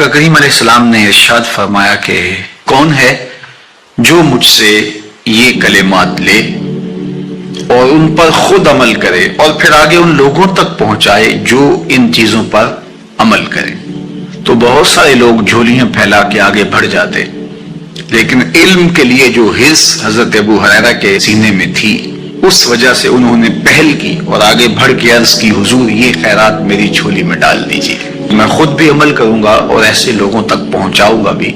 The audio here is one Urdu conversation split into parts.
آقا کریم علیہ السلام نے ارشاد فرمایا کہ کون ہے جو مجھ سے یہ کلمات لے اور ان پر خود عمل کرے اور پھر آگے ان لوگوں تک پہنچائے جو ان چیزوں پر عمل کریں. تو بہت سارے لوگ جھولیاں پھیلا کے آگے بڑھ جاتے، لیکن علم کے لیے جو حرص حضرت ابو ہریرہ کے سینے میں تھی اس وجہ سے انہوں نے پہل کی اور آگے بڑھ کے عرض کی حضور یہ خیرات میری جھولی میں ڈال دیجیے، میں خود بھی عمل کروں گا اور ایسے لوگوں تک پہنچاؤں گا بھی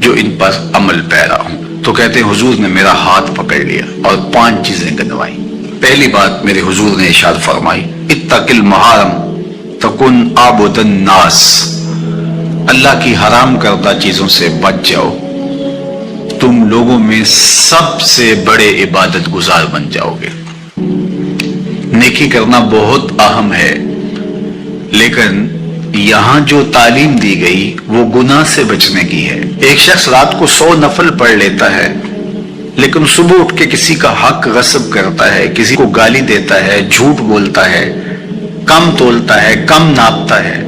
جو ان پر عمل پیرا ہوں. تو کہتے ہیں حضور نے میرا ہاتھ پکڑ لیا اور 5 چیزیں گنوائی. پہلی بات میرے حضور نے ارشاد فرمائی اتق المحارم تکن عابد الناس، اللہ کی حرام کردہ چیزوں سے بچ جاؤ، تم لوگوں میں سب سے بڑے عبادت گزار بن جاؤ گے. نیکی کرنا بہت اہم ہے، لیکن یہاں جو تعلیم دی گئی وہ گناہ سے بچنے کی ہے. ایک شخص رات کو 100 نفل پڑھ لیتا ہے لیکن صبح اٹھ کے کسی کا حق غصب کرتا ہے، کسی کو گالی دیتا ہے، جھوٹ بولتا ہے، کم تولتا ہے، کم ناپتا ہے،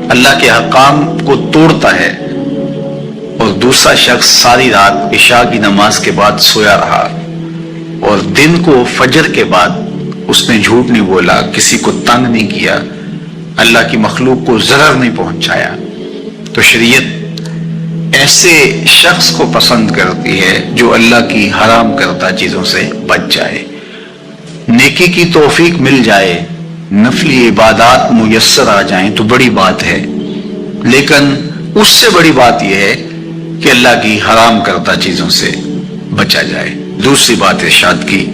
اللہ کے احکام کو توڑتا ہے. اور دوسرا شخص ساری رات عشاء کی نماز کے بعد سویا رہا اور دن کو فجر کے بعد اس نے جھوٹ نہیں بولا، کسی کو تنگ نہیں کیا، اللہ کی مخلوق کو ضرر نہیں پہنچایا. تو شریعت ایسے شخص کو پسند کرتی ہے جو اللہ کی حرام کردہ چیزوں سے بچ جائے. نیکی کی توفیق مل جائے، نفلی عبادات میسر آ جائیں تو بڑی بات ہے، لیکن اس سے بڑی بات یہ ہے کہ اللہ کی حرام کردہ چیزوں سے بچا جائے. دوسری بات ارشاد کی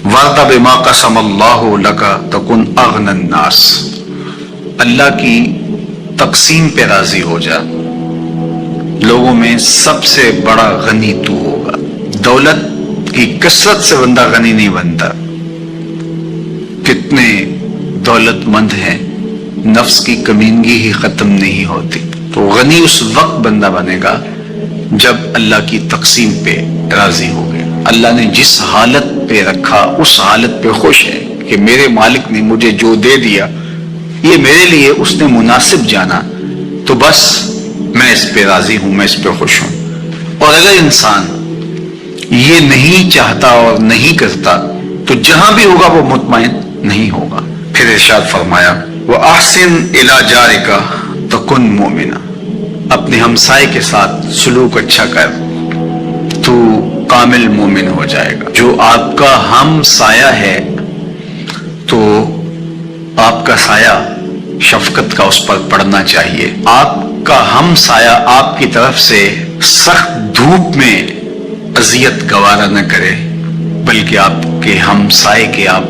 وَرْضَ بِمَا قَسَمَ اللَّهُ لَكَ تَكُنْ أَغْنَى النَّاسِ، اللہ کی تقسیم پہ راضی ہو جا، لوگوں میں سب سے بڑا غنی تو ہوگا. دولت کی کثرت سے بندہ غنی نہیں بنتا. کتنے دولت مند ہیں، نفس کی کمینگی ہی ختم نہیں ہوتی. تو غنی اس وقت بندہ بنے گا جب اللہ کی تقسیم پہ راضی ہو گیا. اللہ نے جس حالت پہ رکھا اس حالت پہ خوش ہے کہ میرے مالک نے مجھے جو دے دیا یہ میرے لیے اس نے مناسب جانا، تو بس میں اس پہ راضی ہوں، میں اس پہ خوش ہوں. اور اگر انسان یہ نہیں چاہتا اور نہیں کرتا تو جہاں بھی ہوگا وہ مطمئن نہیں ہوگا. پھر ارشاد فرمایا وَأَحْسِنْ إِلَى جَارِكَ تَكُنْ مُؤْمِنًا، اپنے ہمسائے کے ساتھ سلوک اچھا کر تو کامل مومن ہو جائے گا. جو آپ کا ہم سایہ ہے تو آپ کا سایہ شفقت کا اس پر پڑنا چاہیے. آپ کا ہم سایہ آپ کی طرف سے سخت دھوپ میں اذیت گوارا نہ کرے، بلکہ آپ کے ہم سائے کے آپ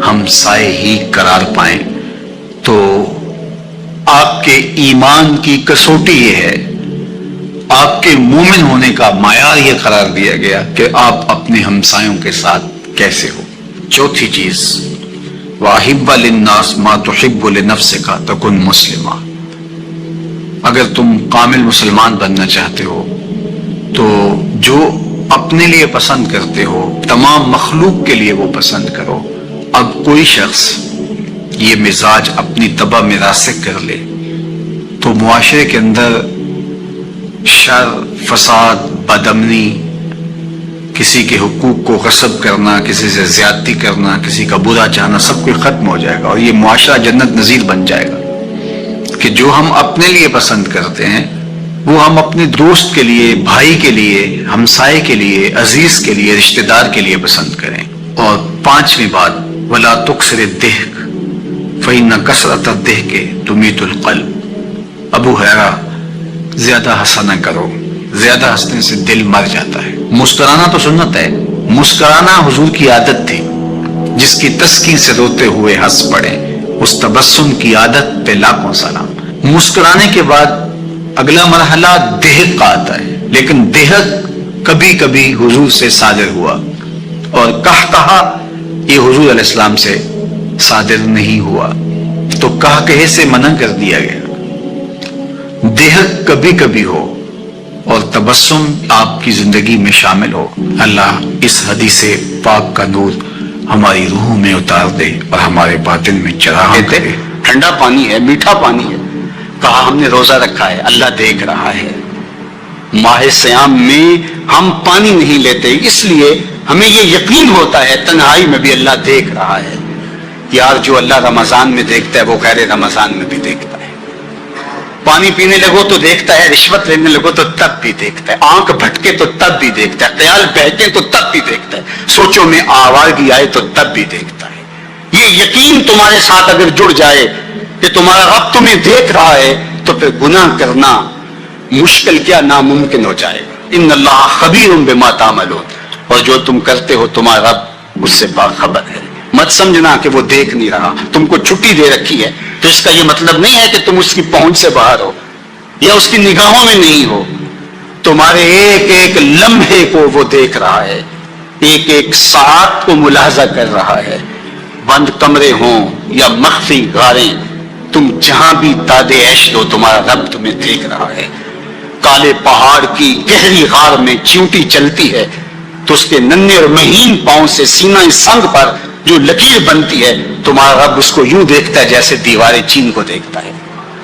ہم سائے ہی قرار پائیں. تو آپ کے ایمان کی کسوٹی یہ ہے، آپ کے مومن ہونے کا معیار یہ قرار دیا گیا کہ آپ اپنے ہمسایوں کے ساتھ کیسے ہو. چوتھی چیز وَأَحِبَّ لِلنَّاسِ مَا تُحِبُّ لِنَفْسِكَ تَكُنْ مُسْلِمًا، اگر تم کامل مسلمان بننا چاہتے ہو تو جو اپنے لیے پسند کرتے ہو تمام مخلوق کے لیے وہ پسند کرو. اب کوئی شخص یہ مزاج اپنی طبع میں راسخ کر لے تو معاشرے کے اندر شر، فساد، بدامنی، کسی کے حقوق کو غصب کرنا، کسی سے زیادتی کرنا، کسی کا برا چاہنا، سب کچھ ختم ہو جائے گا اور یہ معاشرہ جنت نظیر بن جائے گا. کہ جو ہم اپنے لیے پسند کرتے ہیں وہ ہم اپنے دوست کے لیے، بھائی کے لیے، ہمسائے کے لیے، عزیز کے لیے، رشتہ دار کے لیے پسند کریں. اور 5ویں بات وَلَا تُكْثِرِ الضِّحْكَ فَإِنَّ كَثْرَةَ الضِّحْكِ تُمِيتُ الْقَلْبَ، ابو ہریرہ زیادہ ہنسا نہ کرو، زیادہ ہنسنے سے دل مر جاتا ہے. مسکرانا تو سنت ہے، مسکرانا حضور کی عادت تھی. جس کی تسکین سے روتے ہوئے ہنس پڑے اس تبسم کی عادت پہ لاکھوں سلام. مسکرانے کے بعد اگلا مرحلہ دہک کا آتا ہے، لیکن دہک کبھی کبھی حضور سے صادر ہوا اور کہا یہ حضور علیہ السلام سے صادر نہیں ہوا، تو کہے سے منع کر دیا گیا. دہک کبھی کبھی ہو اور تبسم آپ کی زندگی میں شامل ہو. اللہ اس حدیث پاک کا نور ہماری روح میں اتار دے اور ہمارے باطن میں چراغ کرے. ٹھنڈا پانی ہے، میٹھا پانی ہے، کہا ہم نے روزہ رکھا ہے، اللہ دیکھ رہا ہے. ماہ سیام میں ہم پانی نہیں لیتے، اس لیے ہمیں یہ یقین ہوتا ہے تنہائی میں بھی اللہ دیکھ رہا ہے. یار جو اللہ رمضان میں دیکھتا ہے وہ غیر رمضان میں بھی دیکھتا ہے. پانی پینے لگو تو دیکھتا ہے، رشوت لینے لگو تو تب بھی دیکھتا ہے، آنکھ بھٹکے تو تب بھی دیکھتا ہے، خیال بہتے تو تب بھی دیکھتا ہے، سوچوں میں آوارگی آئے تو تب بھی دیکھتا ہے. یہ یقین تمہارے ساتھ اگر جڑ جائے کہ تمہارا رب تمہیں دیکھ رہا ہے تو پھر گناہ کرنا مشکل کیا ناممکن ہو جائے گا. ان اللہ خبیر بما تعملون، اور جو تم کرتے ہو تمہارا رب اس سے باخبر ہے. مت سمجھنا کہ وہ دیکھ نہیں رہا، تم کو چھٹی دے رکھی ہے تو اس کا یہ مطلب نہیں ہے کہ تم اس کی پہنچ سے باہر ہو یا اس کی نگاہوں میں نہیں ہو. تمہارے ایک ایک لمحے کو وہ دیکھ رہا ہے، ایک ایک ساعت کو ملاحظہ کر رہا ہے. بند کمرے ہوں یا مخفی غاریں، تم جہاں بھی داد عیش دو تمہارا رب تمہیں دیکھ رہا ہے. کالے پہاڑ کی گہری غار میں چیونٹی چلتی ہے تو اس کے ننھے اور مہین پاؤں سے سینہ سنگ پر جو لکیر بنتی ہے تمہارا رب اس کو یوں دیکھتا ہے جیسے دیواریں چین کو دیکھتا ہے.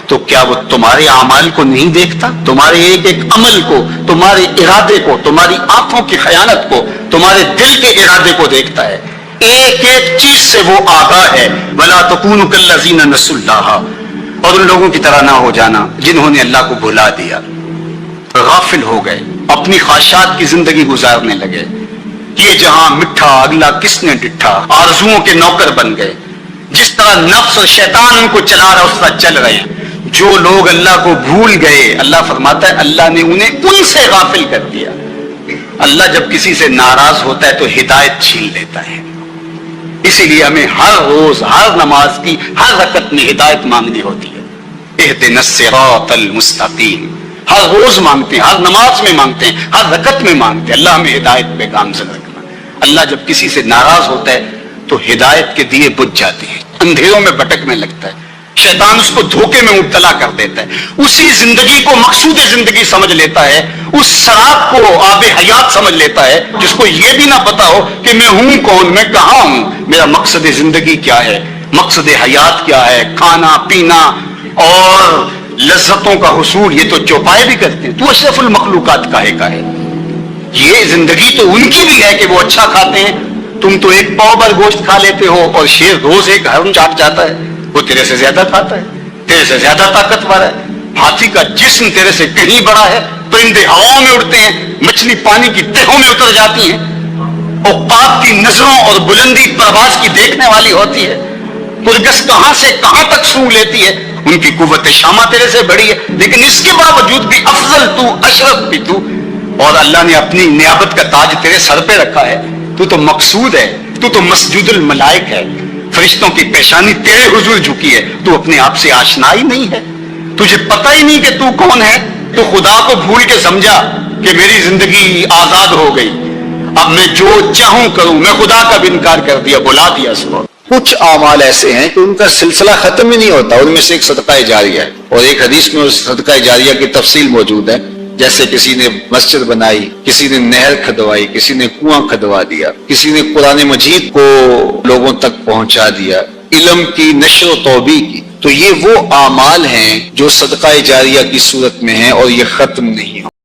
تو کیا وہ تمہارے اعمال کو نہیں دیکھتا؟ تمہارے ایک ایک عمل کو، تمہارے ارادے کو، تمہاری آنکھوں کی خیانت کو، تمہارے دل کے ارادے کو دیکھتا ہے. ایک ایک چیز سے وہ آگاہ ہے. وَلَا تَكُونُوا كَالَّذِينَ نَسُوا اللَّهَ، اور ان لوگوں کی طرح نہ ہو جانا جنہوں نے اللہ کو بھلا دیا، غافل ہو گئے، اپنی خواہشات کی زندگی گزارنے لگے. یہ جہاں مٹھا اگلا کس نے ڈٹھا، آرزوؤں کے نوکر بن گئے. جس طرح نفس اور شیطان ان کو چلا رہا اس طرح چل رہے ہیں. جو لوگ اللہ کو بھول گئے، اللہ فرماتا ہے اللہ نے انہیں ان سے غافل کر دیا. اللہ جب کسی سے ناراض ہوتا ہے تو ہدایت چھین لیتا ہے. اسی لیے ہمیں ہر روز ہر نماز کی ہر رکعت میں ہدایت مانگنی ہوتی ہے. اہدنا الصراط المستقیم، ہر روز مانگتے ہیں، ہر نماز میں مانگتے ہیں، ہر رکعت میں مانگتے ہیں. اللہ ہمیں ہدایت پہ گامزن رکھنا. اللہ جب کسی سے ناراض ہوتا ہے تو ہدایت کے دیے بجھ جاتے ہیں، اندھیروں میں بھٹکنے لگتا ہے. شیطان اس کو دھوکے میں مبتلا کر دیتا ہے. اسی زندگی کو مقصود زندگی سمجھ لیتا ہے، اس شراب کو آب حیات سمجھ لیتا ہے جس کو یہ بھی نہ پتا ہو کہ میں ہوں کون، میں کہاں ہوں، میرا مقصد زندگی کیا ہے، مقصد حیات کیا ہے. کھانا پینا اور لذتوں کا حصول یہ تو چوپائے بھی کرتے ہیں. تو اشرف المخلوقات کا ہے. یہ زندگی تو ان کی بھی ہے کہ وہ اچھا کھاتے ہیں. تم تو ایک پاؤ بھر گوشت کھا لیتے ہو اور شیر روز ایک ہرن چاٹ جاتا ہے، وہ تیرے سے زیادہ کھاتا ہے، تیرے سے زیادہ طاقتور ہے. ہاتھی کا جسم تیرے سے کہیں بڑا ہے. پرندے ہواؤں میں اڑتے ہیں، مچھلی پانی کی تہوں میں اتر جاتی ہیں. عقاب کی نظروں اور بلندی پرواز کی دیکھنے والی ہوتی ہے. پرگس کہاں سے کہاں تک سونگ لیتی ہے، ان کی قوت شامہ تیرے سے بڑی ہے. لیکن اس کے باوجود بھی افضل تو، اشرف بھی تو، اور اللہ نے اپنی نیابت کا تاج تیرے سر پہ رکھا ہے. تو تو مقصود ہے، تو تو مسجود الملائک ہے. فرشتوں کی پیشانی تیرے حضور جھکی ہے. تو اپنے آپ سے آشنا ہی نہیں ہے، تجھے پتہ ہی نہیں کہ تو کون ہے. تو خدا کو بھول کے سمجھا کہ میری زندگی آزاد ہو گئی، اب میں جو چاہوں کروں. میں خدا کا بھی انکار کر دیا، بلا دیا اس کو. کچھ اعمال ایسے ہیں کہ ان کا سلسلہ ختم ہی نہیں ہوتا. ان میں سے ایک صدقہ جاریہ ہے، اور ایک حدیث میں اس صدقہ جاریہ کی تفصیل موجود ہے. جیسے کسی نے مسجد بنائی، کسی نے نہر کھدوائی، کسی نے کنواں کھدوا دیا، کسی نے قرآن مجید کو لوگوں تک پہنچا دیا، علم کی نشر و توبیع کی. تو یہ وہ اعمال ہیں جو صدقہ جاریہ کی صورت میں ہیں اور یہ ختم نہیں ہو.